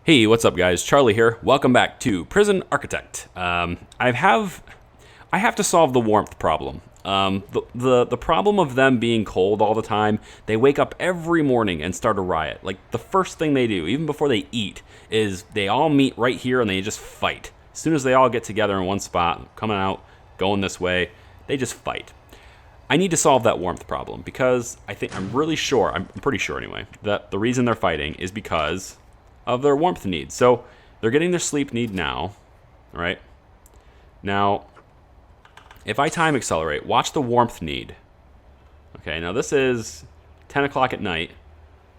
Hey, what's up, guys? Charlie here. Welcome back to Prison Architect. I have to solve the warmth problem. The problem of them being cold all the time. They wake up every morning and start a riot. Like the first thing they do, even before they eat, is they all meet right here and they just fight. As soon as they all get together in one spot, coming out, going this way, they just fight. I need to solve that warmth problem because I'm pretty sure anyway, that the reason they're fighting is because of their warmth needs. So they're getting their sleep need now, right? Now, if I time accelerate, watch the warmth need. Okay, now this is 10 o'clock at night,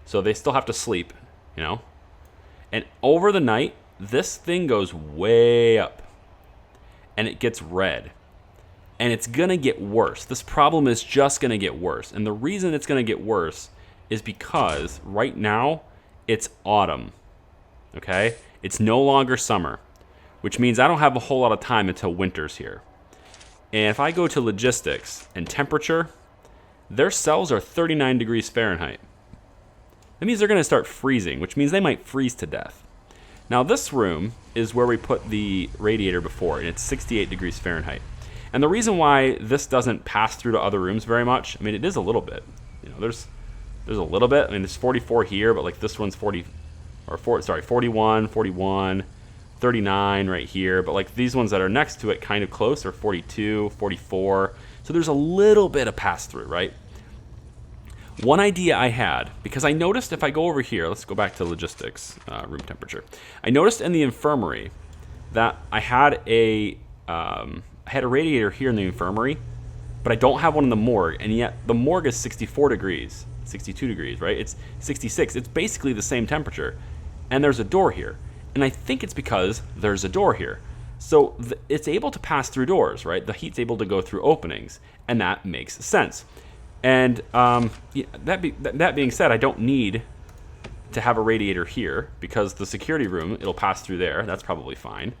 so they still have to sleep, you know? And over the night, this thing goes way up, and it gets red. And it's going to get worse. This problem is just going to get worse. And the reason it's going to get worse is because right now, it's autumn. Okay? It's no longer summer, which means I don't have a whole lot of time until winter's here. And if I go to logistics and temperature, their cells are 39 degrees Fahrenheit. That means they're going to start freezing, which means they might freeze to death. Now, this room is where we put the radiator before, and it's 68 degrees Fahrenheit. And the reason why this doesn't pass through to other rooms very much, I mean, it is a little bit. You know, there's a little bit. I mean, there's 44 here, but like this one's 41, 41, 39 right here. But like these ones that are next to it kind of close are 42, 44. So there's a little bit of pass through, right? One idea I had, because I noticed if I go over here, let's go back to logistics, room temperature. I noticed in the infirmary that I had a radiator here in the infirmary, but I don't have one in the morgue, and yet the morgue is 64 degrees, 62 degrees, right? It's 66. It's basically the same temperature, and there's a door here. And I think it's because there's a door here. So it's able to pass through doors, right? The heat's able to go through openings, and that makes sense. And that being said, I don't need to have a radiator here because the security room, it'll pass through there. That's probably fine.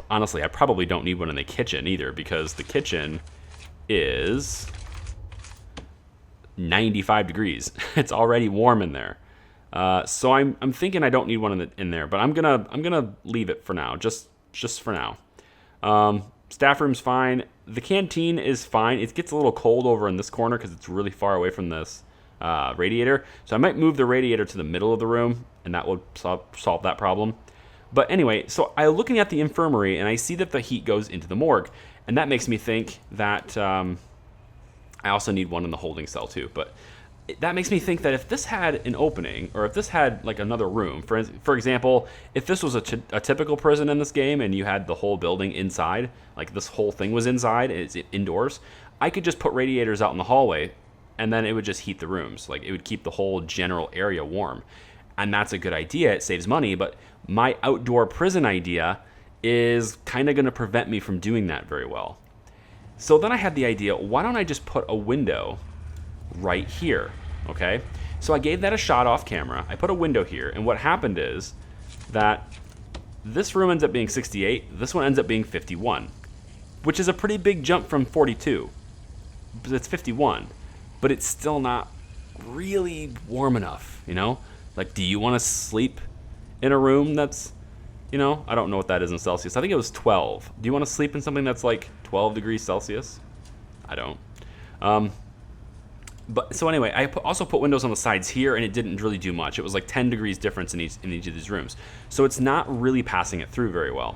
Honestly, I probably don't need one in the kitchen either because the kitchen is 95 degrees. It's already warm in there. So I'm thinking I don't need one in there, but I'm gonna leave it for now, just for now. Staff room's fine. The canteen is fine. It gets a little cold over in this corner because it's really far away from this radiator. So I might move the radiator to the middle of the room, and that would solve that problem. But anyway, so I'm looking at the infirmary, and I see that the heat goes into the morgue, and that makes me think that I also need one in the holding cell too. But that makes me think that if this had an opening, or if this had like another room, for example, if this was a typical prison in this game and you had the whole building inside, like this whole thing was inside, it's indoors, I could just put radiators out in the hallway and then it would just heat the rooms. Like it would keep the whole general area warm. And that's a good idea. It saves money, but my outdoor prison idea is kind of going to prevent me from doing that very well. So then I had the idea, why don't I just put a window right here, okay? So I gave that a shot off camera. I put a window here, and what happened is that this room ends up being 68, this one ends up being 51, which is a pretty big jump from 42. It's 51, but it's still not really warm enough, you know? Like, do you want to sleep in a room that's, you know, I don't know what that is in Celsius. I think it was 12. Do you want to sleep in something that's like 12 degrees Celsius? I don't. But so anyway, I also put windows on the sides here, and it didn't really do much. It was like 10 degrees difference in each of these rooms. So it's not really passing it through very well.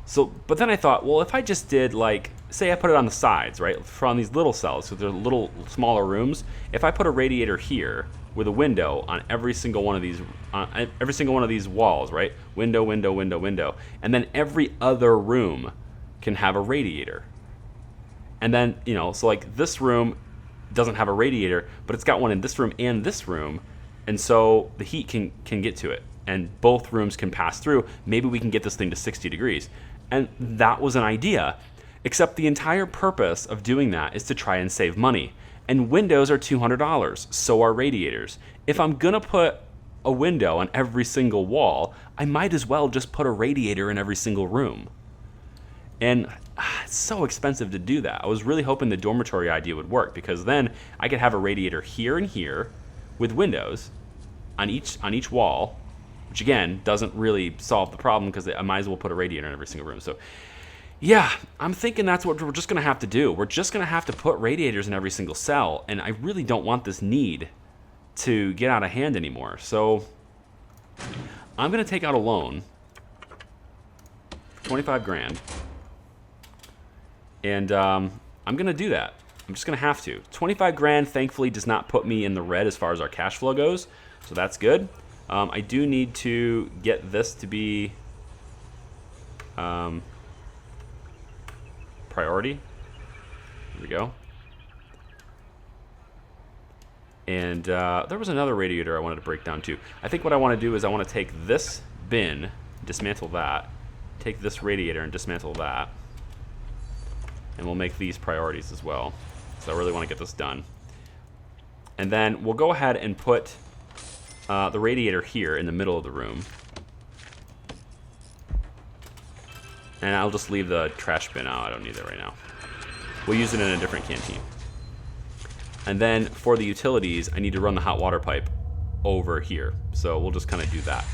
So, but then I thought, well, if I just did like, say I put it on the sides, right, on these little cells, so they're little smaller rooms. If I put a radiator here with a window on every single one of these walls, right, window, window, window, window, and then every other room can have a radiator. And then, you know, so like this room doesn't have a radiator, but it's got one in this room and this room, and so the heat can get to it, and both rooms can pass through. Maybe we can get this thing to 60 degrees. And that was an idea, except the entire purpose of doing that is to try and save money. And windows are $200, so are radiators. If I'm gonna put a window on every single wall, I might as well just put a radiator in every single room. And it's so expensive to do that. I was really hoping the dormitory idea would work, because then I could have a radiator here and here with windows on each wall, which again doesn't really solve the problem because I might as well put a radiator in every single room. So yeah, I'm thinking that's what we're just going to have to do. We're just going to have to put radiators in every single cell, and I really don't want this need to get out of hand anymore. So I'm going to take out a loan for 25 grand, and I'm going to do that. I'm just going to have to. 25 grand, thankfully, does not put me in the red as far as our cash flow goes, so that's good. I do need to get this to be priority. Here we go. And there was another radiator I wanted to break down too. I think what I want to do is I want to take this bin, dismantle that, take this radiator and dismantle that, and we'll make these priorities as well. So I really want to get this done. And then we'll go ahead and put the radiator here in the middle of the room. And I'll just leave the trash bin out. I don't need that right now. We'll use it in a different canteen. And then for the utilities, I need to run the hot water pipe over here. So we'll just kind of do that.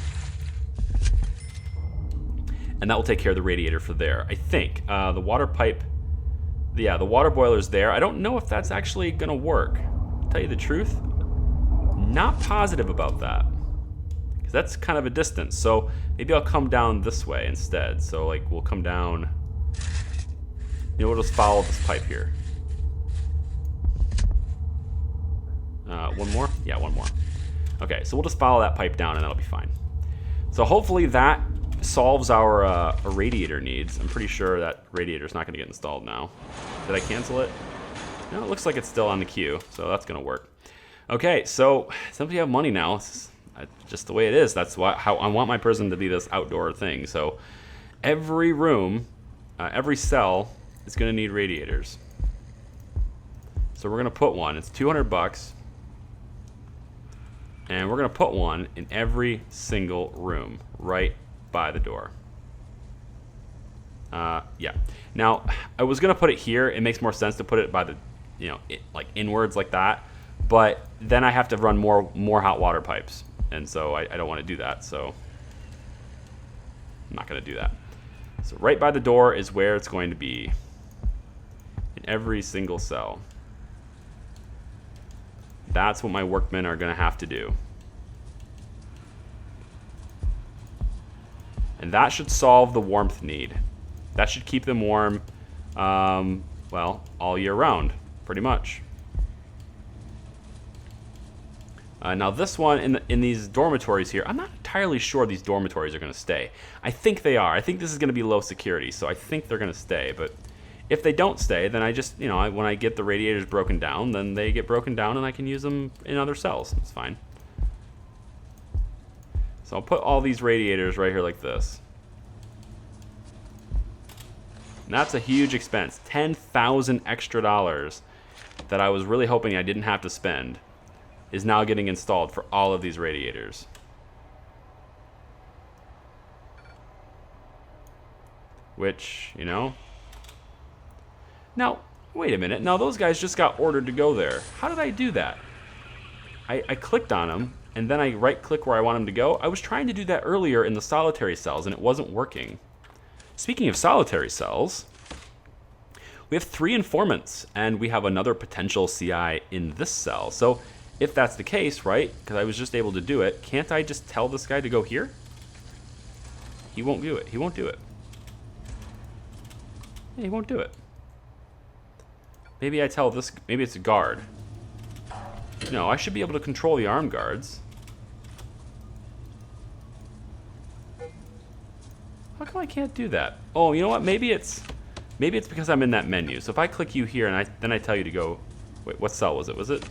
And that will take care of the radiator for there. I think the water pipe, yeah, the water boiler's there. I don't know if that's actually going to work. To tell you the truth, not positive about that. Because that's kind of a distance. So maybe I'll come down this way instead. So like we'll come down, you know, we'll just follow this pipe here. One more? Yeah, one more. Okay, so we'll just follow that pipe down and that'll be fine. So hopefully that solves our radiator needs. I'm pretty sure that radiator's not gonna get installed now. Did I cancel it? No, it looks like it's still on the queue, so that's gonna work. Okay, so since we have money now, it's just the way it is. That's how I want my prison to be, this outdoor thing. So every room, every cell is gonna need radiators. So we're gonna put one. It's 200 bucks. And we're gonna put one in every single room right by the door. Yeah. Now, I was gonna put it here. It makes more sense to put it by the, you know, like inwards like that. But then I have to run more hot water pipes. And so I don't want to do that. So I'm not gonna do that. So right by the door is where it's going to be in every single cell. That's what my workmen are going to have to do. And that should solve the warmth need. That should keep them warm, well, all year round, pretty much. Now this one, in these dormitories here, I'm not entirely sure these dormitories are going to stay. I think they are. I think this is going to be low security, so I think they're going to stay, but if they don't stay, then I just, you know, when I get the radiators broken down, then they get broken down and I can use them in other cells. It's fine. So I'll put all these radiators right here like this. And that's a huge expense. $10,000 extra that I was really hoping I didn't have to spend is now getting installed for all of these radiators. Which, you know... Now, wait a minute. Now, those guys just got ordered to go there. How did I do that? I clicked on them, and then I right-click where I want them to go. I was trying to do that earlier in the solitary cells, and it wasn't working. Speaking of solitary cells, we have 3 informants, and we have another potential CI in this cell. So, if that's the case, right, because I was just able to do it, can't I just tell this guy to go here? He won't do it. He won't do it. Yeah, he won't do it. Maybe I tell this, maybe it's a guard. No, I should be able to control the armed guards. How come I can't do that? Oh, you know what? Maybe it's because I'm in that menu. So if I click you here and then I tell you to go, wait, what cell was it? Was it?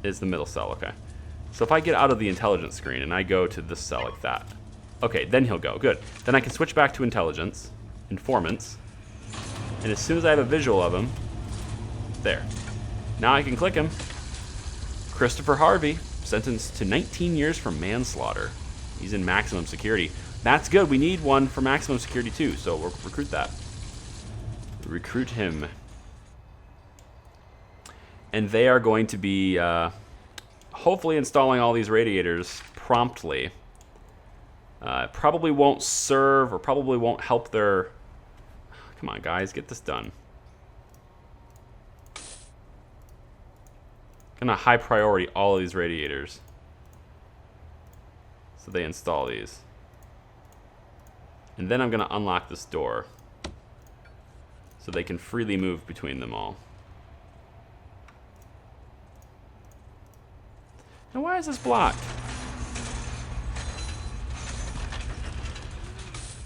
Is the middle cell, okay. So if I get out of the intelligence screen and I go to this cell like that, okay, then he'll go. Good. Then I can switch back to intelligence, informants, and as soon as I have a visual of him, there. Now I can click him. Christopher Harvey, sentenced to 19 years for manslaughter. He's in maximum security. That's good. We need one for maximum security too, so we'll recruit that. Recruit him. and they are going to be hopefully installing all these radiators promptly. Probably won't serve or probably won't help their... Come on, guys, get this done. Gonna high priority all of these radiators, so they install these. And then I'm gonna unlock this door so they can freely move between them all. Now why is this blocked?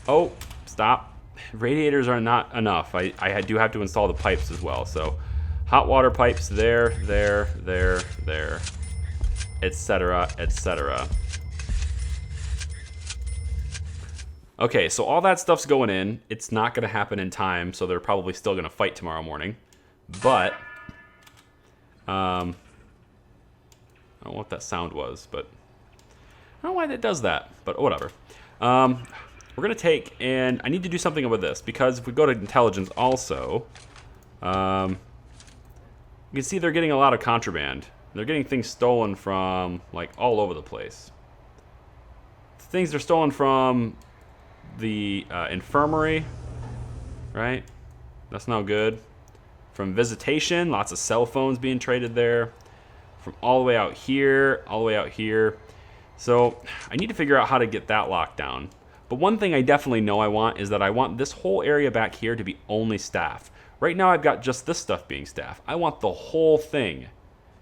Oh, stop. Radiators are not enough. I do have to install the pipes as well. So hot water pipes there, etc., etc. Okay, so all that stuff's going in. It's not going to happen in time, so they're probably still going to fight tomorrow morning. But, I don't know what that sound was, but I don't know why that does that, but whatever. We're going to take, and I need to do something with this, because if we go to intelligence also, you can see they're getting a lot of contraband. They're getting things stolen from, like, all over the place. Things they're stolen from the infirmary, right? That's no good. From visitation, lots of cell phones being traded there. From all the way out here, all the way out here. So I need to figure out how to get that locked down. But one thing I definitely know I want is that I want this whole area back here to be only staff. Right now I've got just this stuff being staff. I want the whole thing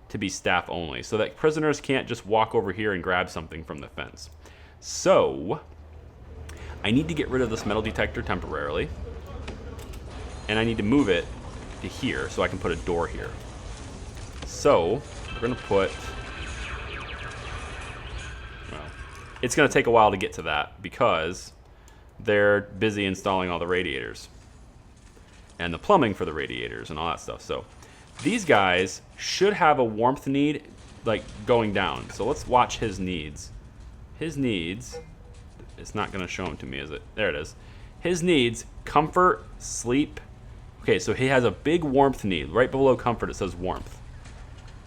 to be staff only, so that prisoners can't just walk over here and grab something from the fence. So I need to get rid of this metal detector temporarily, and I need to move it to here so I can put a door here. So we're gonna put, well, it's gonna take a while to get to that because they're busy installing all the radiators and the plumbing for the radiators and all that stuff. So these guys should have a warmth need, like, going down. So let's watch his needs. His needs, it's not gonna show them to me, is it? There it is. His needs: comfort, sleep. Okay, so he has a big warmth need. Right below comfort it says warmth.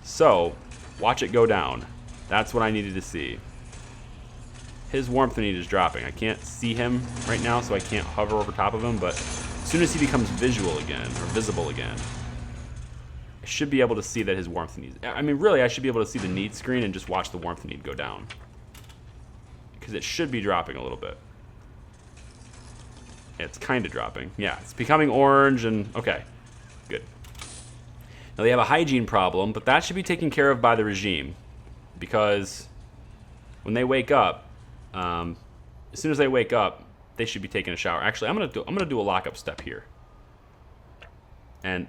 So watch it go down. That's what I needed to see. His warmth need is dropping. I can't see him right now, so I can't hover over top of him, but as soon as he becomes visual again, or visible again, I should be able to see that his warmth needs... I mean, really, I should be able to see the need screen and just watch the warmth need go down. Because it should be dropping a little bit. It's kind of dropping. Yeah, it's becoming orange and... Okay, good. Now, they have a hygiene problem, but that should be taken care of by the regime. Because when they wake up, as soon as they wake up, they should be taking a shower. Actually, I'm gonna do a lockup step here. And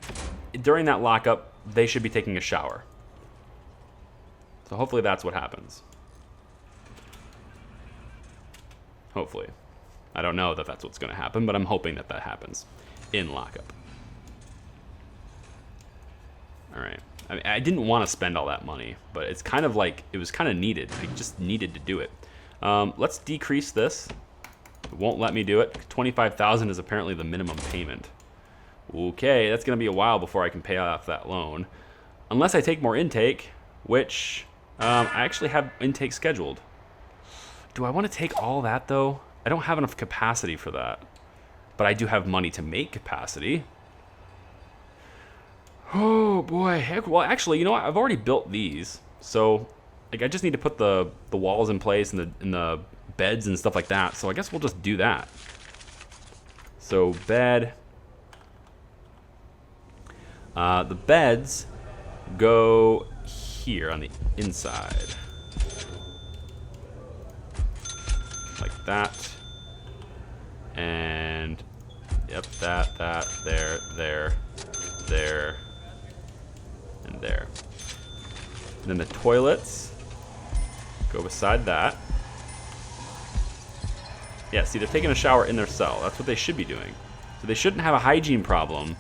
during that lockup, they should be taking a shower. So hopefully that's what happens. Hopefully. I don't know that that's what's going to happen, but I'm hoping that that happens in lockup. All right. I mean, I didn't want to spend all that money, but it's kind of like it was kind of needed. I just needed to do it. Let's decrease this. It won't let me do it. 25,000 is apparently the minimum payment. Okay, that's going to be a while before I can pay off that loan. Unless I take more intake, which I actually have intake scheduled. Do I want to take all that, though? I don't have enough capacity for that. But I do have money to make capacity. Oh, boy. Heck, well, actually, you know what? I've already built these. So, like, I just need to put the walls in place and the beds and stuff like that. So I guess we'll just do that. So, bed. The beds go here on the inside. Like that. And, yep, that, there, and there. And then the toilets go beside that. Yeah, see, they're taking a shower in their cell. That's what they should be doing. So they shouldn't have a hygiene problem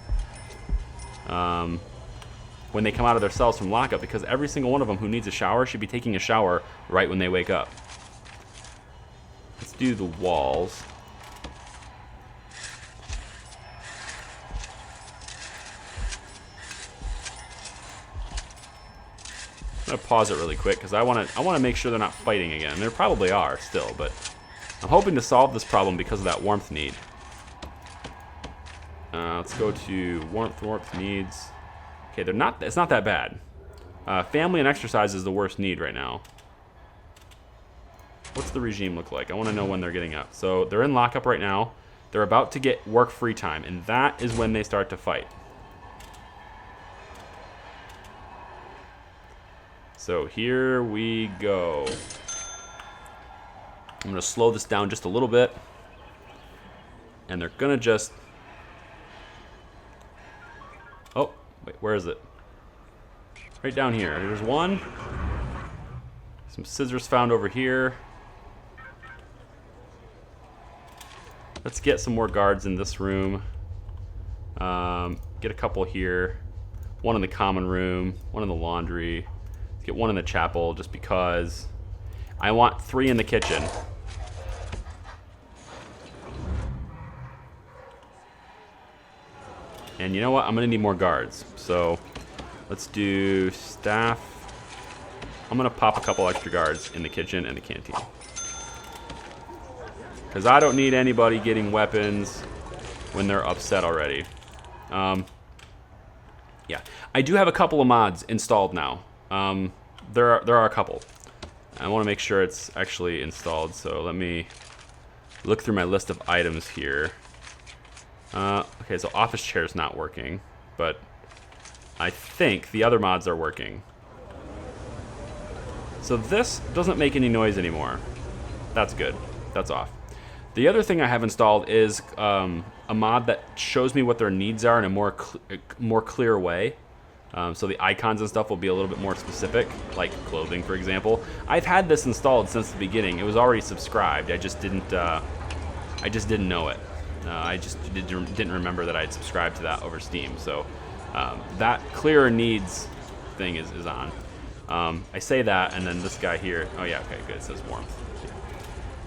when they come out of their cells from lockup, because every single one of them who needs a shower should be taking a shower right when they wake up. Let's do the walls. gonna pause it really quick because I wanna make sure they're not fighting again. There probably are still, but I'm hoping to solve this problem because of that warmth need. Let's go to warmth needs. Okay, it's not that bad. Family and exercise is the worst need right now. What's the regime look like? I want to know when they're getting up. So they're in lockup right now. They're about to get work free time, and that is when they start to fight. So here we go. I'm going to slow this down just a little bit. And they're going to just... Oh, wait, where is it? Right down here. There's one. Some scissors found over here. Let's get some more guards in this room. Get a couple here. One in the common room. One in the laundry. Let's get one in the chapel just because I want 3 in the kitchen. And you know what? I'm going to need more guards. So let's do staff. I'm going to pop a couple extra guards in the kitchen and the canteen. Because I don't need anybody getting weapons when they're upset already. Yeah, I do have a couple of mods installed now. There are a couple. I want to make sure it's actually installed, so let me look through my list of items here. Okay, so office chair is not working, but I think the other mods are working. So this doesn't make any noise anymore. That's good. That's off. The other thing I have installed is a mod that shows me what their needs are in a more clear way. So the icons and stuff will be a little bit more specific, like clothing, for example. I've had this installed since the beginning. It was already subscribed. I just didn't know it. I just didn't remember that I'd subscribed to that over Steam. So that clearer needs thing is on. I say that, and then this guy here. Oh yeah, okay, good. It says warmth.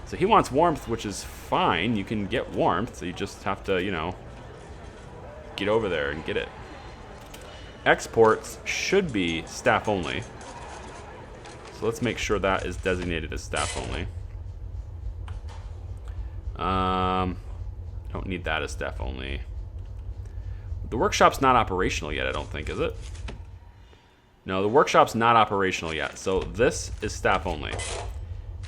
So he wants warmth, which is fine. You can get warmth. So you just have to, you know, get over there and get it. Exports should be staff only. So let's make sure that is designated as staff only. Don't need that as staff only. The workshop's not operational yet, I don't think, is it? No, the workshop's not operational yet. So this is staff only.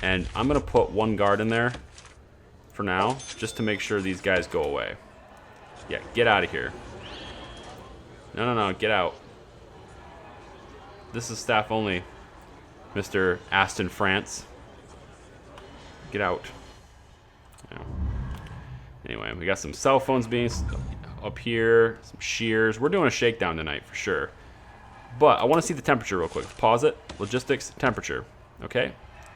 And I'm going to put one guard in there for now, just to make sure these guys go away. Yeah, get out of here. No, get out. This is staff only, Mr. Aston France. Get out. Yeah. Anyway, we got some cell phones being up here, some shears. We're doing a shakedown tonight for sure. But I want to see the temperature real quick. Pause it. Logistics, temperature. Okay.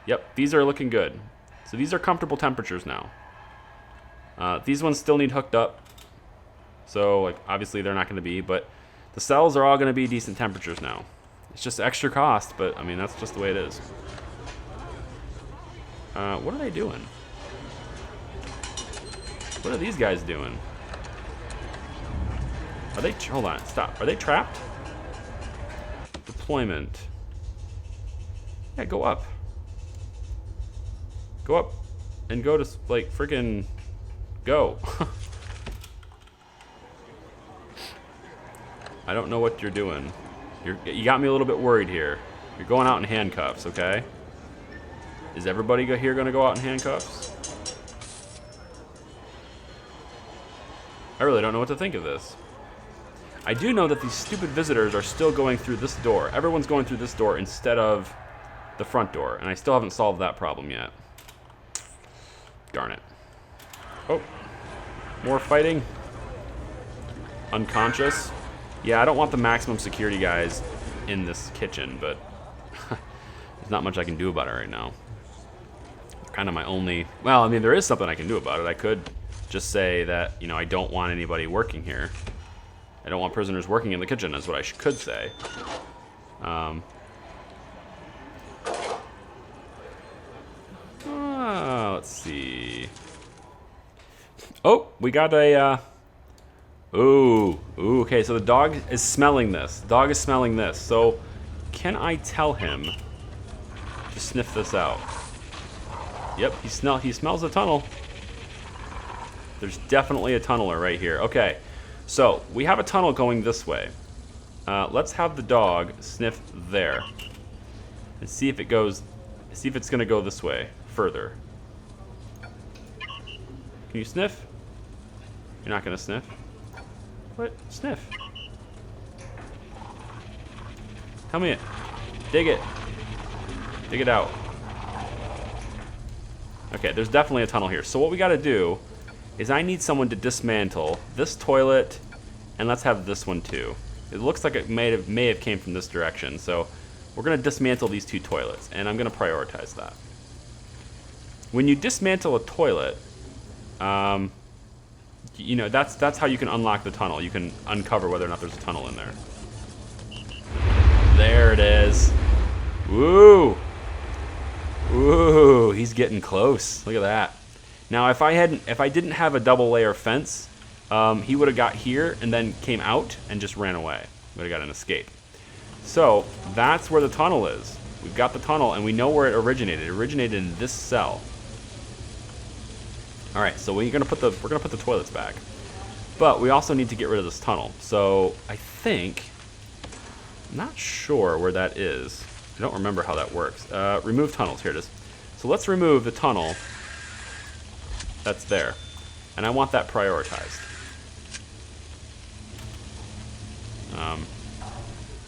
Yep, these are looking good. So these are comfortable temperatures now. These ones still need hooked up. So, like, obviously they're not going to be, but the cells are all going to be decent temperatures now. It's just extra cost, but, I mean, that's just the way it is. What are they doing? What are these guys doing? Are they... Hold on, stop. Are they trapped? Deployment. Yeah, go up. Go up and go to, like, freaking go. I don't know what you're doing. You got me a little bit worried here. You're going out in handcuffs, okay? Is everybody here going to go out in handcuffs? I really don't know what to think of this. I do know that these stupid visitors are still going through this door. Everyone's going through this door instead of the front door, and I still haven't solved that problem yet. Darn it. Oh, more fighting. Unconscious. Yeah, I don't want the maximum security guys in this kitchen, but there's not much I can do about it right now. Kind of my only... Well, I mean, there is something I can do about it. I could just say that, you know, I don't want anybody working here. I don't want prisoners working in the kitchen, is what I could say. Let's see. Oh, we got a... Ooh, okay, so the dog is smelling this. The dog is smelling this. So can I tell him to sniff this out? Yep, he smells the tunnel. There's definitely a tunneler right here. Okay, so we have a tunnel going this way. Let's have the dog sniff there and see if it goes. See if it's gonna go this way further. Can you sniff? You're not gonna sniff. What? Sniff. Tell me it. Dig it. Dig it out. Okay, there's definitely a tunnel here. So what we gotta do is I need someone to dismantle this toilet, and let's have this one too. It looks like it may have came from this direction, so we're gonna dismantle these 2 toilets, and I'm gonna prioritize that. When you dismantle a toilet, you know, that's how you can unlock the tunnel. You can uncover whether or not there's a tunnel in there. There it is. Woo! Ooh, he's getting close. Look at that. Now, if I didn't have a double layer fence, he would have got here and then came out and just ran away. Would have got an escape. So that's where the tunnel is. We've got the tunnel, and we know where it originated. It originated in this cell. All right, so we're gonna put the toilets back, but we also need to get rid of this tunnel. So I think, I'm not sure where that is. I don't remember how that works. Remove tunnels. Here it is. So let's remove the tunnel that's there, and I want that prioritized.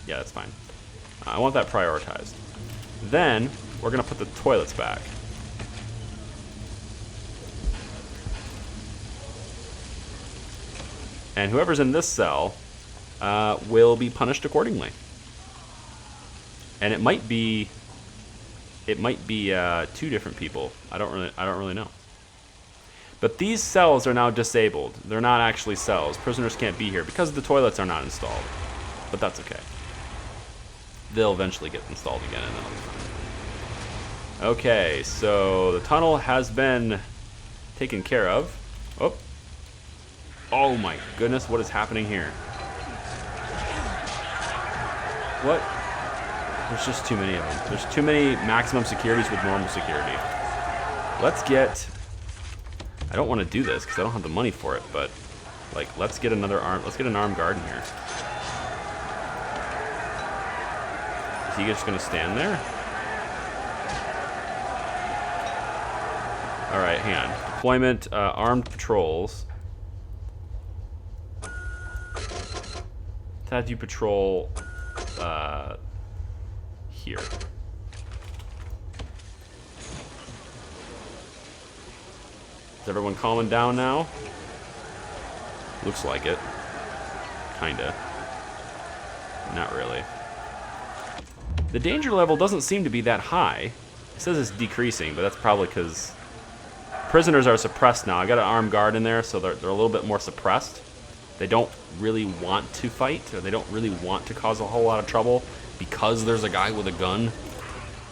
Yeah, that's fine. I want that prioritized. Then we're gonna put the toilets back. And whoever's in this cell will be punished accordingly. And it might be 2 different people. I don't really know. But these cells are now disabled. They're not actually cells. Prisoners can't be here because the toilets are not installed. But that's okay. They'll eventually get installed again, and that'll be fine. Okay, so the tunnel has been taken care of. Oh my goodness, what is happening here? What? There's just too many of them. There's too many maximum securities with normal security. Let's get... I don't want to do this because I don't have the money for it, but like, let's get an armed guard in here. Is he just gonna stand there? All right, hang on. Deployment, armed patrols. Have you patrol here. Is everyone calming down now? Looks like it. Kinda. Not really. The danger level doesn't seem to be that high. It says it's decreasing, but that's probably because prisoners are suppressed now. I got an armed guard in there, so they're a little bit more suppressed. They don't really want to fight, or they don't really want to cause a whole lot of trouble because there's a guy with a gun.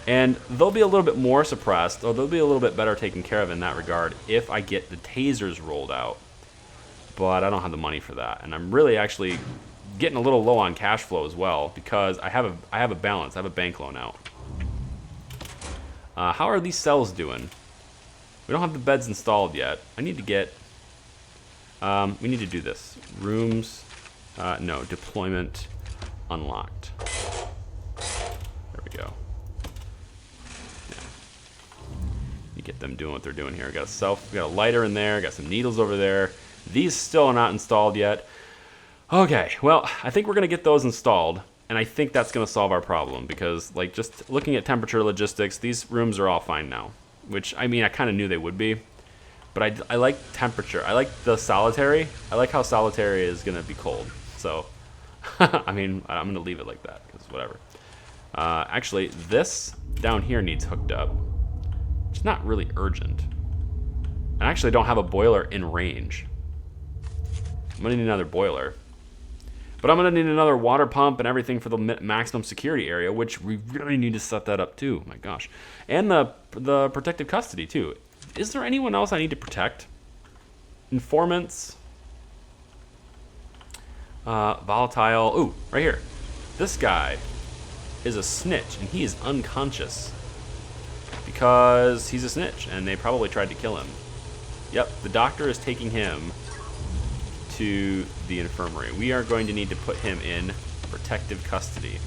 And they'll be a little bit more suppressed, or they'll be a little bit better taken care of in that regard if I get the tasers rolled out. But I don't have the money for that, and I'm really actually getting a little low on cash flow as well because I have a balance. I have a bank loan out. How are these cells doing? We don't have the beds installed yet. I need to get... we need to do this. Rooms, no, deployment unlocked. There we go. Yeah. You get them doing what they're doing here. We got a lighter in there, got some needles over there. These still are not installed yet. Okay, well, I think we're gonna get those installed, and I think that's gonna solve our problem because, like, just looking at temperature logistics, these rooms are all fine now. Which, I mean, I kind of knew they would be. But I like temperature. I like the solitary. I like how solitary is going to be cold. So, I mean, I'm going to leave it like that, because whatever. Actually, this down here needs hooked up. It's not really urgent. I actually don't have a boiler in range. I'm going to need another boiler. But I'm going to need another water pump and everything for the maximum security area, which we really need to set that up too. My gosh. And the protective custody too. Is there anyone else I need to protect? Informants. Volatile. Ooh, right here. This guy. is a snitch, and he is unconscious. Because he's a snitch, and they probably tried to kill him. Yep, the doctor is taking him to the infirmary. We are going to need to put him in protective custody.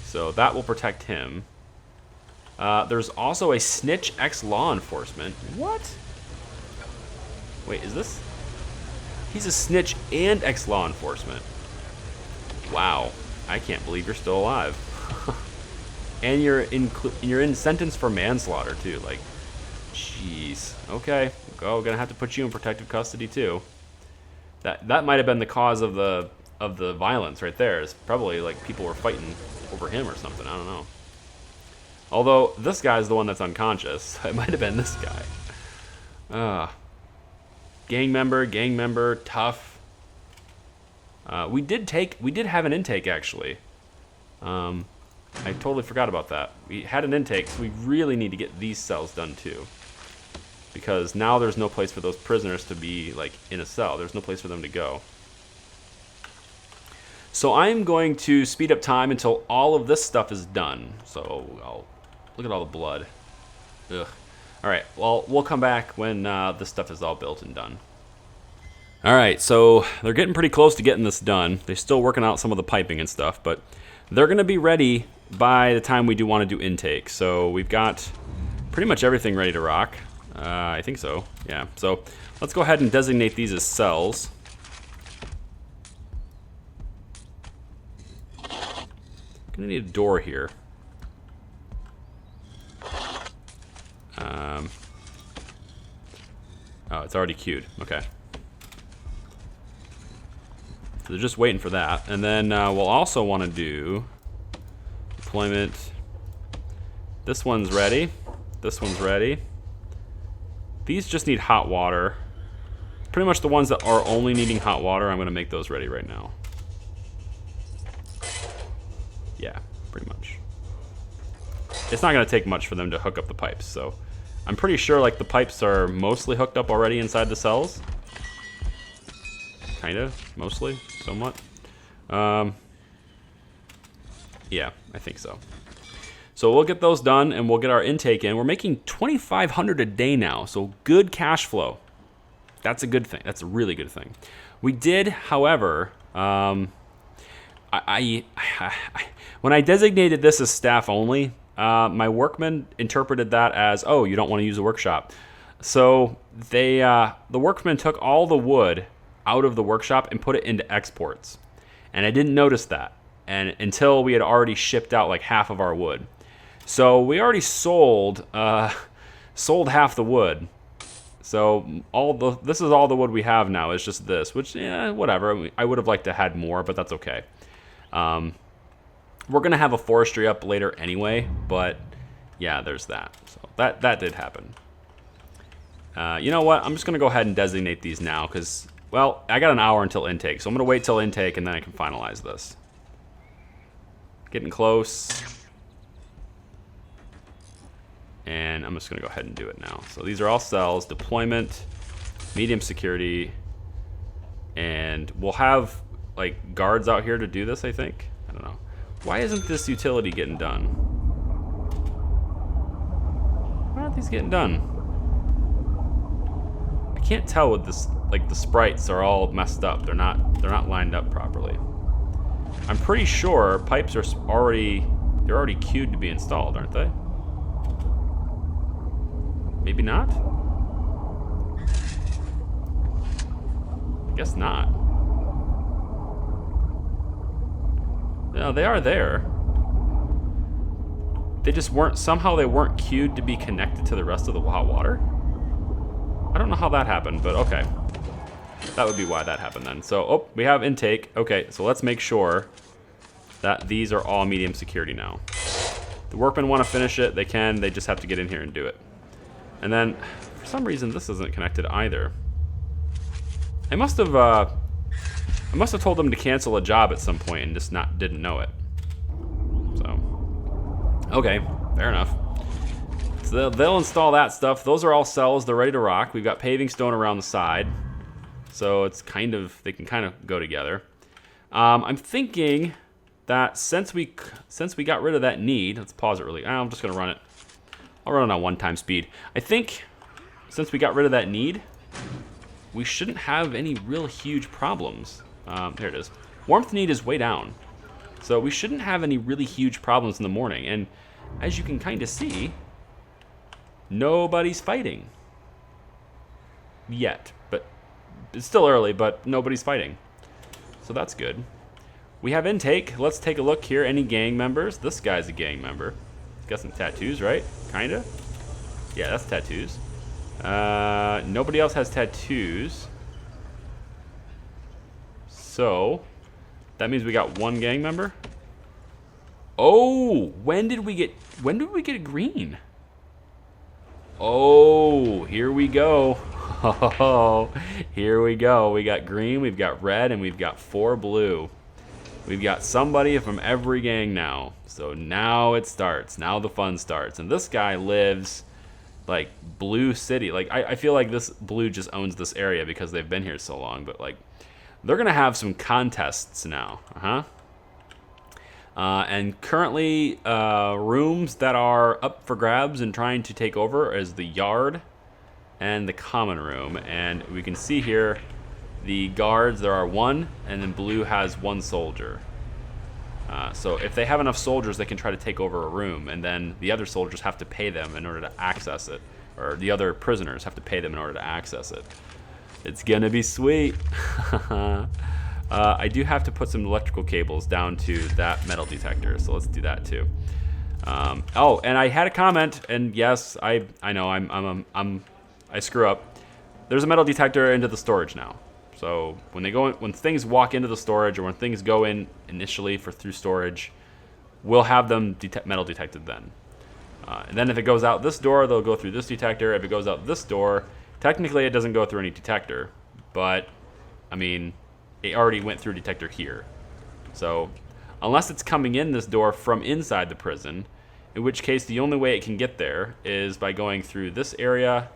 So that will protect him. There's also a snitch ex-law enforcement. What? Wait, is this? He's a snitch and ex-law enforcement. Wow, I can't believe you're still alive. And you're in sentence for manslaughter too. Like, jeez. Okay, gonna have to put you in protective custody too. That might have been the cause of the violence right there. It's probably like people were fighting over him or something. I don't know. Although this guy's the one that's unconscious, so it might have been this guy. Gang member, tough. We did have an intake actually. I totally forgot about that. We had an intake, so we really need to get these cells done too. Because now there's no place for those prisoners to be like in a cell. There's no place for them to go. So I'm going to speed up time until all of this stuff is done. So I'll look at all the blood. Ugh. All right, well, we'll come back when this stuff is all built and done. All right, so they're getting pretty close to getting this done. They're still working out some of the piping and stuff, but they're going to be ready by the time we do want to do intake. So we've got pretty much everything ready to rock. I think so, yeah. So let's go ahead and designate these as cells. Gonna need a door here. Oh, it's already queued. Okay. So they're just waiting for that. And then we'll also want to do deployment. This one's ready. This one's ready. These just need hot water. Pretty much the ones that are only needing hot water, I'm going to make those ready right now. Yeah, pretty much. It's not going to take much for them to hook up the pipes, so I'm pretty sure like the pipes are mostly hooked up already inside the cells. Kind of, mostly, somewhat. Yeah, I think so. So we'll get those done and we'll get our intake in. We're making $2,500 a day now, so good cash flow. That's a good thing. That's a really good thing. We did, however, when I designated this as staff only, my workmen interpreted that as, oh, you don't want to use a workshop. So they, the workmen took all the wood out of the workshop and put it into exports. And I didn't notice that until we had already shipped out like half of our wood. So we already sold half the wood. So this is all the wood we have now. It's just this, which, yeah, whatever. I would have liked to have had more, but that's okay. We're gonna have a forestry up later anyway, but yeah, there's that. So that did happen. You know what? I'm just gonna go ahead and designate these now because, well, I got an hour until intake, so I'm gonna wait till intake and then I can finalize this. Getting close. And I'm just gonna go ahead and do it now. So these are all cells, deployment, medium security, and we'll have like guards out here to do this, I think. I don't know. Why isn't this utility getting done? Why aren't these getting done? I can't tell with this, like the sprites are all messed up. They're not lined up properly. I'm pretty sure pipes are already queued to be installed, aren't they? Maybe not? Guess not. No, they are there. They just weren't, somehow they weren't queued to be connected to the rest of the hot water? I don't know how that happened, but okay. That would be why that happened then. So, oh, we have intake. Okay, so let's make sure that these are all medium security now. The workmen want to finish it, they can, they just have to get in here and do it. And then, for some reason, this isn't connected either. I must have told them to cancel a job at some point and just didn't know it. So, okay, fair enough. So they'll install that stuff. Those are all cells. They're ready to rock. We've got paving stone around the side, so it's they can kind of go together. I'm thinking that since we got rid of that need, let's pause it really. I'm just gonna run it. I'll run it on 1x speed. I think since we got rid of that need, we shouldn't have any real huge problems. Here it is. Warmth need is way down, so we shouldn't have any really huge problems in the morning. And as you can kind of see, nobody's fighting yet. But it's still early, but nobody's fighting, so that's good. We have intake. Let's take a look here. Any gang members? This guy's a gang member. He's got some tattoos, right? Kinda. Yeah, that's tattoos. Nobody else has tattoos. So that means we got one gang member. Oh, when did we get a green? Oh, here we go. Oh, here we go. We got green, we've got red, and we've got 4 blue. We've got somebody from every gang now. So now it starts. Now the fun starts. And this guy lives like Blue City. Like I feel like this blue just owns this area because they've been here so long. But like they're gonna have some contests now. And currently rooms that are up for grabs and trying to take over is the yard and the common room. And we can see here the guards, there are 1, and then blue has 1 soldier. So if they have enough soldiers, they can try to take over a room, and then the other soldiers have to pay them in order to access it, or the other prisoners have to pay them in order to access it. It's gonna be sweet. I do have to put some electrical cables down to that metal detector, so let's do that too. Oh, and I had a comment, and yes, I know I screw up. There's a metal detector into the storage now. So when things walk into the storage, or when things go in initially through storage, we'll have them metal detected then. And then if it goes out this door, they'll go through this detector. If it goes out this door, technically it doesn't go through any detector, but I mean, it already went through a detector here. So unless it's coming in this door from inside the prison, in which case the only way it can get there is by going through this area,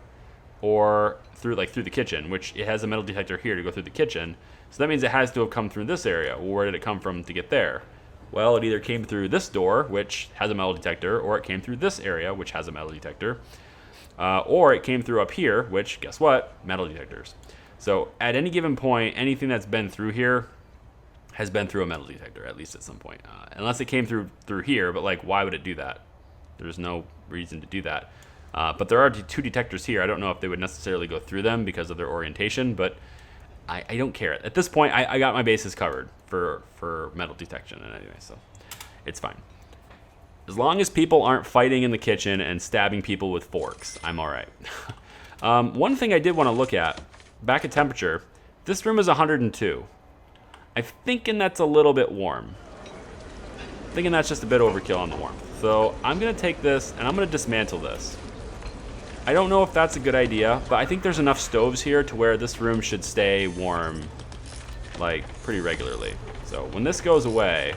or through the kitchen, which it has a metal detector here to go through the kitchen. So that means it has to have come through this area. Well, where did it come from to get there? Well, it either came through this door, which has a metal detector, or it came through this area, which has a metal detector, or it came through up here, which, guess what? Metal detectors. So at any given point, anything that's been through here has been through a metal detector, at least at some point. Unless it came through here, but like, why would it do that? There's no reason to do that. But there are 2 detectors here. I don't know if they would necessarily go through them because of their orientation, but I don't care. At this point, I got my bases covered for metal detection, and anyway, so it's fine. As long as people aren't fighting in the kitchen and stabbing people with forks, I'm all right. One thing I did want to look at, back at temperature, this room is 102. I'm thinking that's a little bit warm. I'm thinking that's just a bit overkill on the warmth. So I'm going to take this, and I'm going to dismantle this. I don't know if that's a good idea, but I think there's enough stoves here to where this room should stay warm, like, pretty regularly. So when this goes away,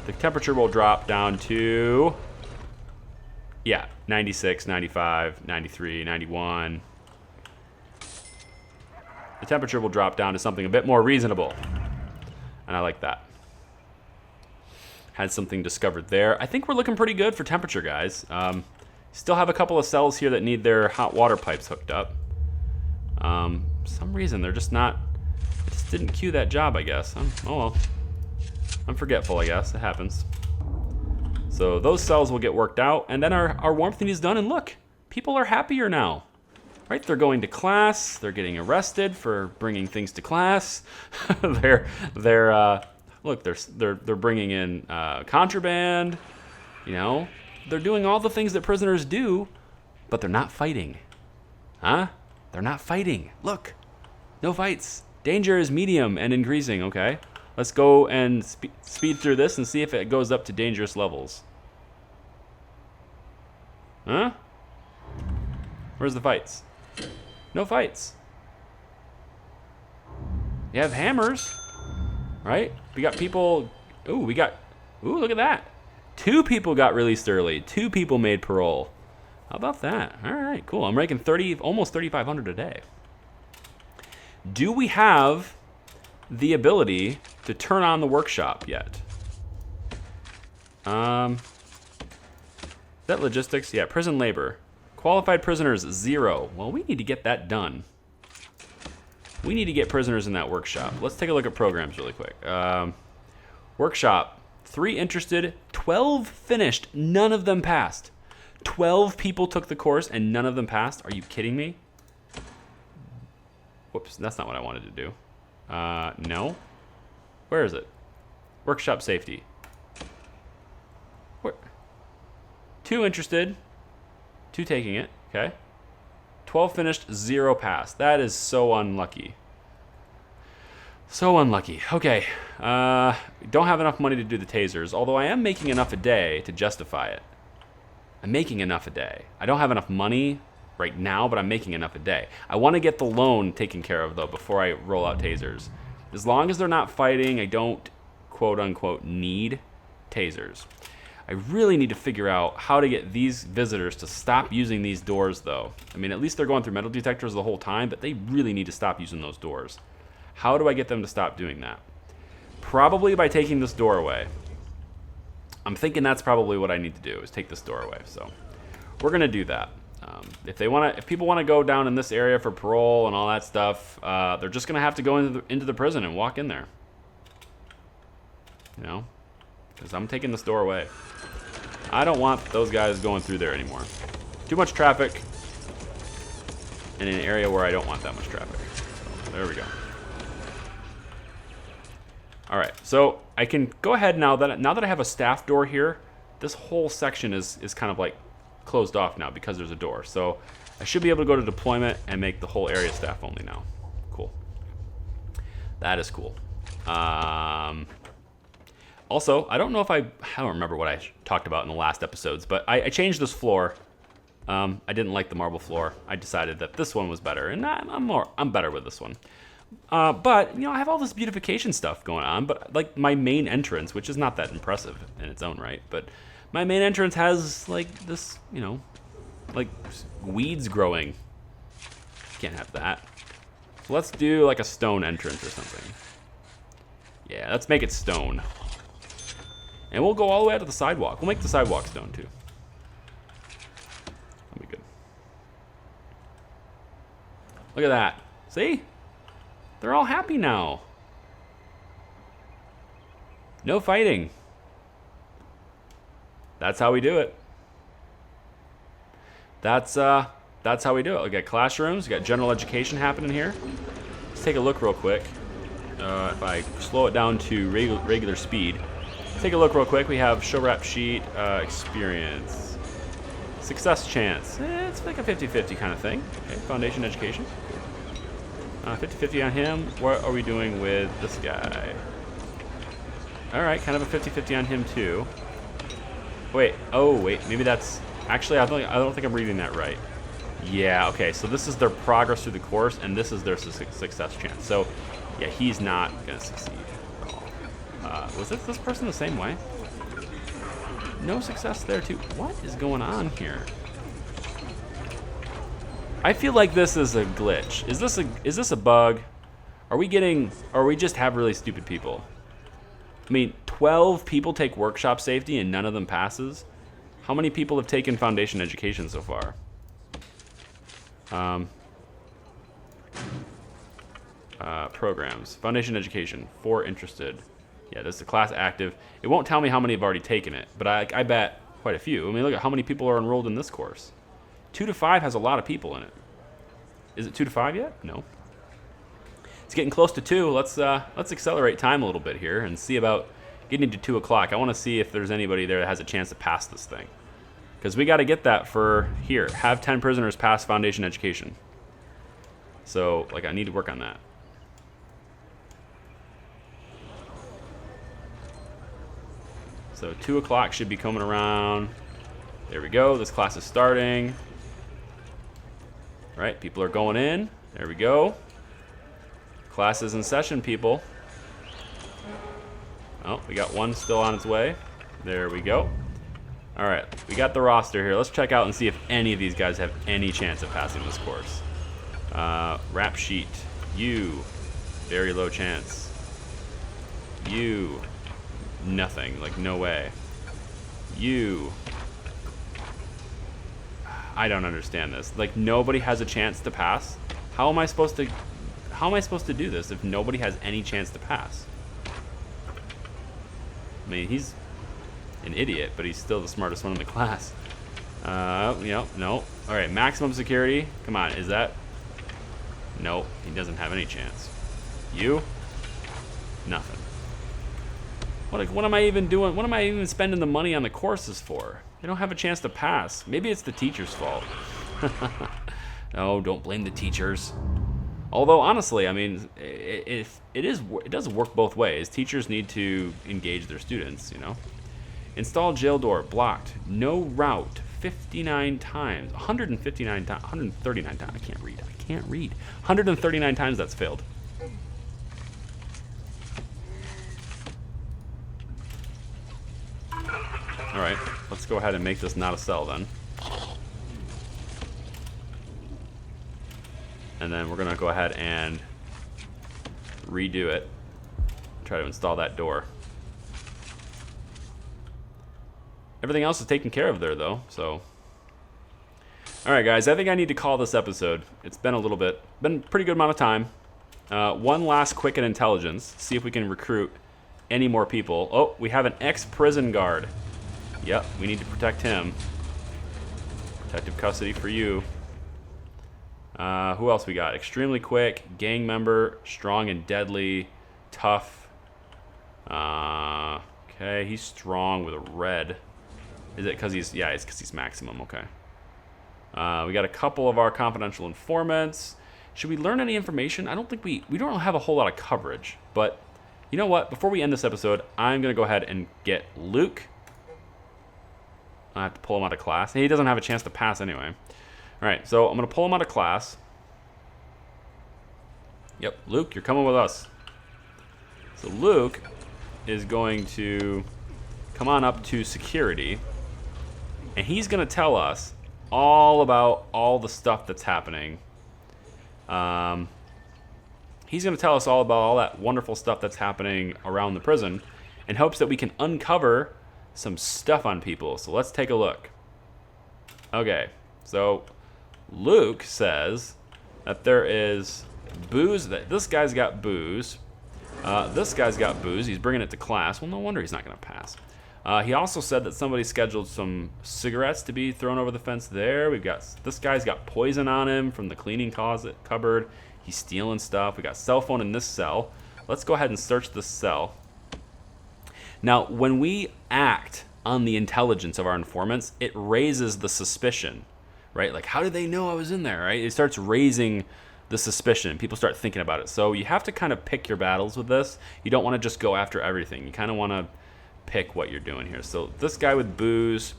the temperature will drop down to, yeah, 96, 95, 93, 91. The temperature will drop down to something a bit more reasonable, and I like that. Had something discovered there. I think we're looking pretty good for temperature, guys. Still have a couple of cells here that need their hot water pipes hooked up. For some reason, they're just not... I just didn't queue that job, I guess. Oh well. I'm forgetful, I guess. It happens. So those cells will get worked out, and then our warmth need is done, and look, people are happier now. Right? They're going to class. They're getting arrested for bringing things to class. Look, they're bringing in contraband. You know, they're doing all the things that prisoners do, but they're not fighting. Huh? They're not fighting. Look, no fights. Danger is medium and increasing. Okay, let's go and speed through this and see if it goes up to dangerous levels. Huh? Where's the fights? No fights. You have hammers, right? We got people. Ooh, look at that. 2 people got released early. 2 people made parole. How about that? All right, cool. I'm making almost 3,500 a day. Do we have the ability to turn on the workshop yet. Is that logistics? Yeah, prison labor. Qualified prisoners, 0. Well, we need to get that done. We need to get prisoners in that workshop. Let's take a look at programs really quick. Workshop, 3 interested, 12 finished, none of them passed. 12 people took the course and none of them passed? Are you kidding me? Whoops, that's not what I wanted to do. No. Where is it? Workshop safety. Where? 2 interested, 2 taking it, okay. 12 finished, 0 passed. That is so unlucky. So unlucky. Okay. Don't have enough money to do the tasers, although I am making enough a day to justify it. I'm making enough a day. I don't have enough money right now, but I'm making enough a day. I want to get the loan taken care of, though, before I roll out tasers. As long as they're not fighting, I don't, quote-unquote, need tasers. I really need to figure out how to get these visitors to stop using these doors, though. I mean, at least they're going through metal detectors the whole time, but they really need to stop using those doors. How do I get them to stop doing that? Probably by taking this door away. I'm thinking that's probably what I need to do, is take this door away. So we're going to do that. If people want to go down in this area for parole and all that stuff, they're just going to have to go into the prison and walk in there. You know? Because I'm taking this door away. I don't want those guys going through there anymore. Too much traffic in an area where I don't want that much traffic. So, there we go. All right, so I can go ahead now that I have a staff door here. This whole section is kind of like closed off now because there's a door. So I should be able to go to deployment and make the whole area staff only now. Cool. That is cool. Also, I don't know if I don't remember what I talked about in the last episodes, but I changed this floor. I didn't like the marble floor. I decided that this one was better, and I'm better with this one. But, you know, I have all this beautification stuff going on, but like my main entrance, which is not that impressive in its own right, but my main entrance has like this, you know, like weeds growing. Can't have that. So let's do like a stone entrance or something. Yeah, let's make it stone. And we'll go all the way out to the sidewalk. We'll make the sidewalk stone too. That'll be good. Look at that. See? They're all happy now. No fighting. That's how we do it. That's how we do it. We got classrooms, we got general education happening here. Let's take a look real quick. If I slow it down to regular speed. Take a look real quick. We have show rap sheet, experience, success chance. It's like a 50-50 kind of thing. Okay, foundation education. 50-50 on him. What are we doing with this guy? All right, kind of a 50-50 on him too. Wait, maybe that's actually I don't think I'm reading that right. Yeah, okay. So this is their progress through the course, and this is their success chance. So yeah, he's not gonna succeed. Was this person the same way? No success there too. What is going on here? I feel like this is a glitch. Is this a bug? Are we just have really stupid people? I mean, 12 people take workshop safety and none of them passes. How many people have taken foundation education so far? Programs. Foundation education. 4 interested. Yeah, this is a class active. It won't tell me how many have already taken it, but I bet quite a few. I mean, look at how many people are enrolled in this course. 2 to 5 has a lot of people in it. Is it 2 to 5 yet? No. It's getting close to 2. Let's accelerate time a little bit here and see about getting to 2 o'clock. I want to see if there's anybody there that has a chance to pass this thing. Because we got to get that for here. Have 10 prisoners pass foundation education. So, like, I need to work on that. So 2 o'clock should be coming around. There we go. This class is starting. Right, people are going in. There we go. Class is in session, people. Oh, we got one still on its way. There we go. All right, we got the roster here. Let's check out and see if any of these guys have any chance of passing this course. Rap sheet, you, very low chance. You. Nothing. Like, no way. You. I don't understand this. Like, nobody has a chance to pass? How am I supposed to do this if nobody has any chance to pass? I mean, he's an idiot, but he's still the smartest one in the class. No. All right, maximum security. Come on, is that? No, he doesn't have any chance. You? Nothing. What am I even doing? What am I even spending the money on the courses for? They don't have a chance to pass. Maybe it's the teacher's fault. No, don't blame the teachers. Although, honestly, I mean, it does work both ways. Teachers need to engage their students, you know. Install jail door, blocked. No route, 59 times. 159 times, 139 times. I can't read. 139 times that's failed. All right, let's go ahead and make this not a cell then. And then we're gonna go ahead and redo it. Try to install that door. Everything else is taken care of there though, so. All right, guys, I think I need to call this episode. It's been been a pretty good amount of time. One last quick at intelligence, see if we can recruit any more people. Oh, we have an ex-prison guard. Yep, we need to protect him. Protective custody for you. Who else we got? Extremely quick, gang member, strong and deadly, tough. Okay, he's strong with a red. Is it because he's, yeah, it's because he's maximum, okay. We got a couple of our confidential informants. Should we learn any information? I don't think we don't have a whole lot of coverage, but you know what? Before we end this episode, I'm gonna go ahead and get Luke. I have to pull him out of class. He doesn't have a chance to pass anyway. All right, so I'm gonna pull him out of class. Yep, Luke, you're coming with us. So Luke is going to come on up to security, and he's gonna tell us all about all the stuff that's happening. He's gonna tell us all about all that wonderful stuff that's happening around the prison in hopes that we can uncover some stuff on people. So let's take a look. Okay, so Luke says that there is booze, that this guy's got booze. This guy's got booze. He's bringing it to class. Well, no wonder he's not going to pass. He also said that somebody scheduled some cigarettes to be thrown over the fence there. This guy's got poison on him from the cleaning closet cupboard. He's stealing stuff. We got cell phone in this cell. Let's go ahead and search this cell. Now, when we act on the intelligence of our informants, it raises the suspicion, right? Like, how did they know I was in there, right? It starts raising the suspicion. People start thinking about it. So you have to kind of pick your battles with this. You don't want to just go after everything. You kind of want to pick what you're doing here. So this guy with booze,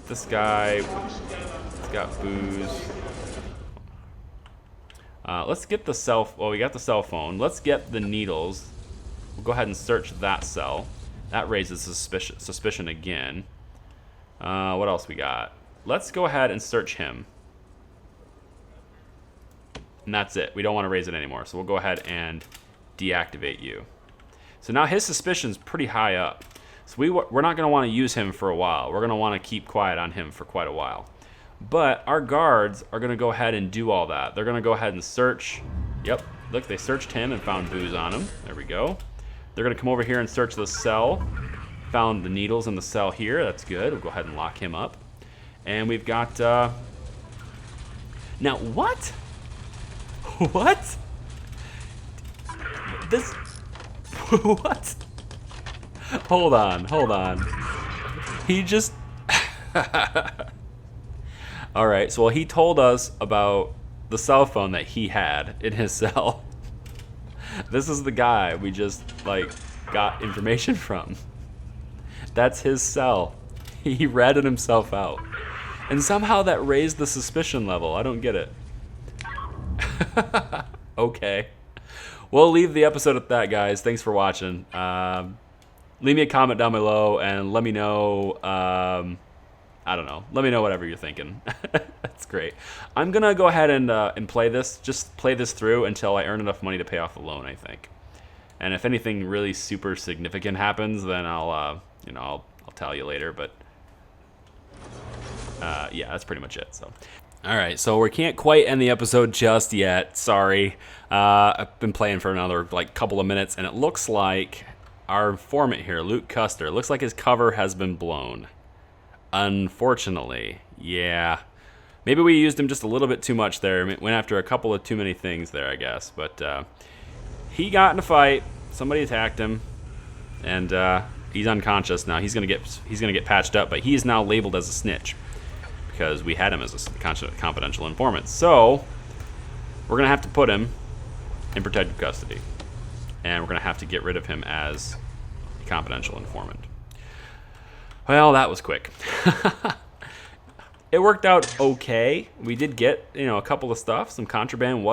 this guy has got booze. Let's get the we got the cell phone. Let's get the needles. We'll go ahead and search that cell. That raises suspicion again. What else we got? Let's go ahead and search him. And that's it. We don't want to raise it anymore. So we'll go ahead and deactivate you. So now his suspicion's pretty high up. So we're not going to want to use him for a while. We're going to want to keep quiet on him for quite a while. But our guards are going to go ahead and do all that. They're going to go ahead and search. Yep. Look, they searched him and found booze on him. There we go. They're going to come over here and search the cell. Found the needles in the cell here. That's good. We'll go ahead and lock him up. And we've got... Now, what? What? This... What? Hold on. He just... All right, so he told us about the cell phone that he had in his cell. This is the guy we just, got information from. That's his cell. He ratted himself out. And somehow that raised the suspicion level. I don't get it. Okay. We'll leave the episode at that, guys. Thanks for watching. Leave me a comment down below and let me know, I don't know. Let me know whatever you're thinking. That's great. I'm going to go ahead and play this. Just play this through until I earn enough money to pay off the loan, I think. And if anything really super significant happens, then I'll tell you later. But yeah, that's pretty much it. So, all right. So we can't quite end the episode just yet. Sorry. I've been playing for another like couple of minutes, and it looks like our informant here, Luke Custer, looks like his cover has been blown. Unfortunately, yeah. Maybe we used him just a little bit too much there. Went after a couple of too many things there, I guess. But he got in a fight. Somebody attacked him, and he's unconscious now. He's gonna get patched up, but he is now labeled as a snitch because we had him as a confidential informant. So we're gonna have to put him in protective custody, and we're gonna have to get rid of him as a confidential informant. Well, that was quick. It worked out okay. We did get, a couple of stuff. Some contraband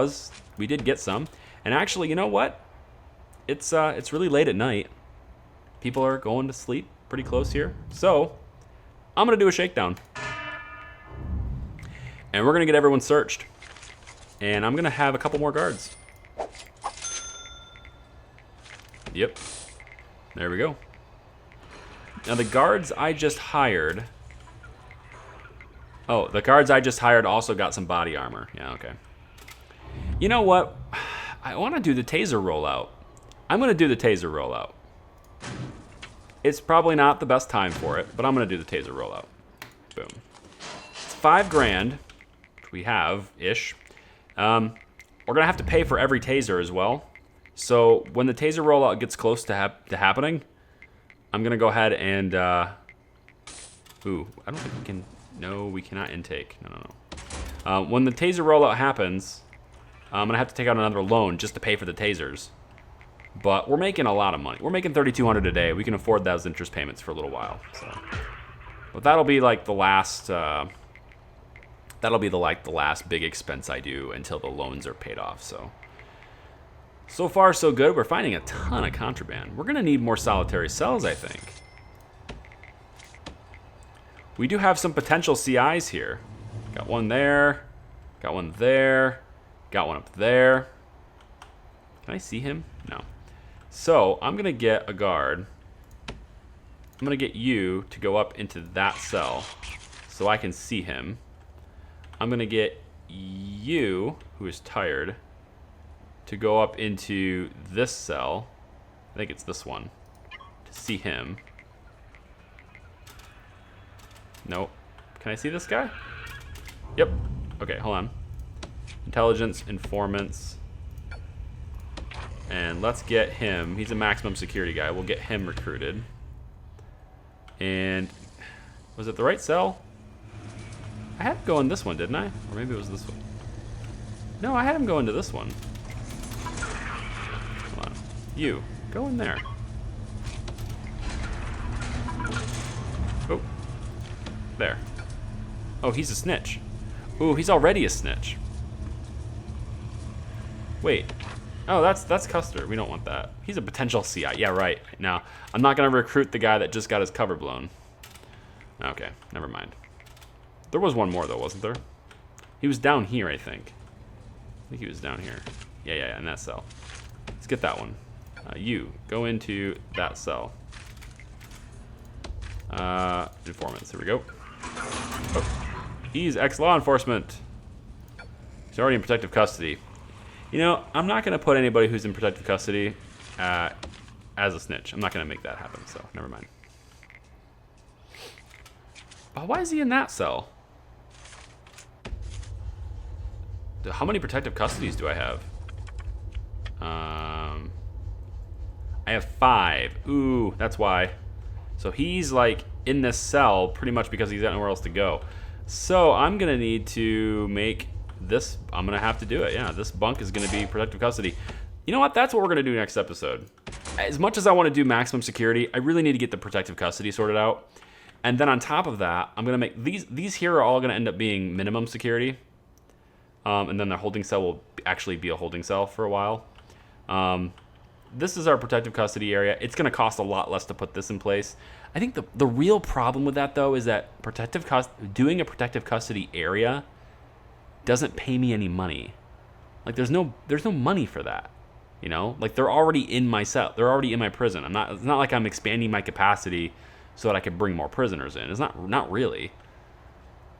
we did get some. And actually, you know what? It's really late at night. People are going to sleep pretty close here. So, I'm going to do a shakedown. And we're going to get everyone searched. And I'm going to have a couple more guards. Yep. There we go. Now, the guards I just hired... Oh, the guards I just hired also got some body armor. Yeah, okay. You know what? I want to do the taser rollout. I'm going to do the taser rollout. It's probably not the best time for it, but I'm going to do the taser rollout. Boom. It's $5,000, which we have-ish. We're going to have to pay for every taser as well. So when the taser rollout gets close to happening, I'm going to go ahead and... Ooh, I don't think we can... No, we cannot intake. No. When the taser rollout happens, I'm going to have to take out another loan just to pay for the tasers. But we're making a lot of money. We're making $3,200 a day. We can afford those interest payments for a little while. So, but that'll be like the last... the last big expense I do until the loans are paid off. So far, so good. We're finding a ton of contraband. We're going to need more solitary cells, I think. We do have some potential CIs here. Got one there. Got one there. Got one up there. Can I see him? No. So, I'm going to get a guard. I'm going to get you to go up into that cell so I can see him. I'm going to get you, who is tired, to go up into this cell. I think it's this one. To see him. Nope. Can I see this guy? Yep. Okay, hold on. Intelligence, informants. And let's get him. He's a maximum security guy. We'll get him recruited. And was it the right cell? I had him go in this one, didn't I? Or maybe it was this one. No, I had him go into this one. Hold on. You, go in there. Oh. There. Oh, he's a snitch. Ooh, he's already a snitch. Wait. Oh, that's Custer. We don't want that. He's a potential CI. Yeah, right. Now, I'm not going to recruit the guy that just got his cover blown. Okay, never mind. There was one more, though, wasn't there? He was down here, I think. I think he was down here. Yeah, in that cell. Let's get that one. You, go into that cell. Informants. Here we go. Oh, he's ex-law enforcement. He's already in protective custody. You know, I'm not going to put anybody who's in protective custody as a snitch. I'm not going to make that happen, so never mind. But why is he in that cell? How many protective custodies do I have? I have 5. Ooh, that's why. So he's like in this cell pretty much because he's got nowhere else to go. So I'm going to need to make this, I'm going to have to do it. Yeah, this bunk is going to be protective custody. You know what? That's what we're going to do next episode. As much as I want to do maximum security, I really need to get the protective custody sorted out. And then on top of that, I'm going to make these here are all going to end up being minimum security. And then the holding cell will actually be a holding cell for a while. This is our protective custody area. It's going to cost a lot less to put this in place. I think the real problem with that, though, is that doing a protective custody area doesn't pay me any money. Like, there's no money for that. You know, like they're already in my cell. They're already in my prison. It's not like I'm expanding my capacity so that I could bring more prisoners in. It's not really.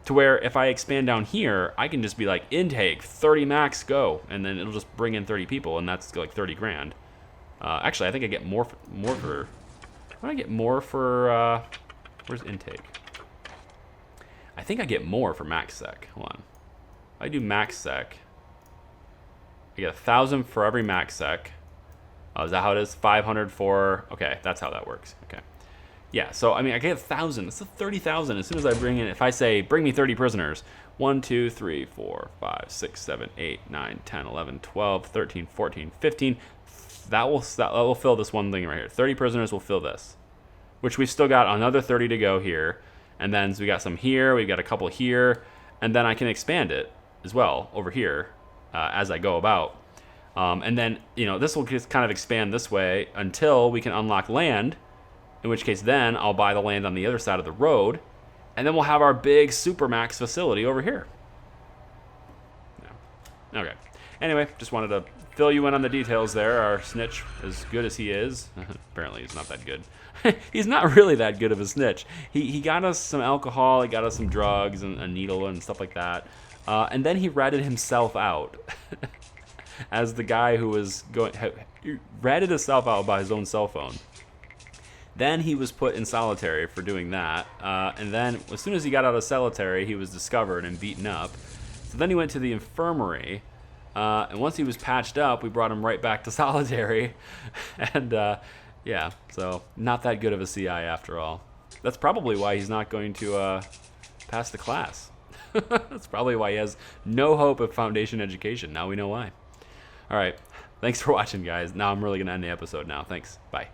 To where if I expand down here, I can just be like, intake 30 max, go, and then it'll just bring in 30 people, and that's like 30 grand. Actually, I think I get more for. What do I get more for? Where's intake? I think I get more for max sec. Hold on. If I do max sec, I get 1,000 for every max sec. Is that how it is? 500 for. Okay, that's how that works. Okay. Yeah, so I mean, I get 1,000. It's 30,000 as soon as I bring in. If I say, bring me 30 prisoners. 1, 2, 3, 4, 5, 6, 7, 8, 9, 10, 11, 12, 13, 14, 15. That will fill this one thing right here. 30 prisoners will fill this, which we've still got another 30 to go here. And then so we got some here. We've got a couple here. And then I can expand it as well over here as I go about. And then, this will just kind of expand this way until we can unlock land, in which case then I'll buy the land on the other side of the road, and then we'll have our big Supermax facility over here. Yeah. Okay. Anyway, just wanted to fill you in on the details there. Our snitch, as good as he is, apparently he's not that good. He's not really that good of a snitch. He got us some alcohol, he got us some drugs and a needle and stuff like that. And then he ratted himself out as the guy who was he ratted himself out by his own cell phone. Then he was put in solitary for doing that. And then as soon as he got out of solitary, he was discovered and beaten up. So then he went to the infirmary. And once he was patched up, we brought him right back to solitary. And yeah, so not that good of a CI after all. That's probably why he's not going to pass the class. That's probably why he has no hope of foundation education. Now we know why. All right. Thanks for watching, guys. Now I'm really going to end the episode now. Thanks. Bye.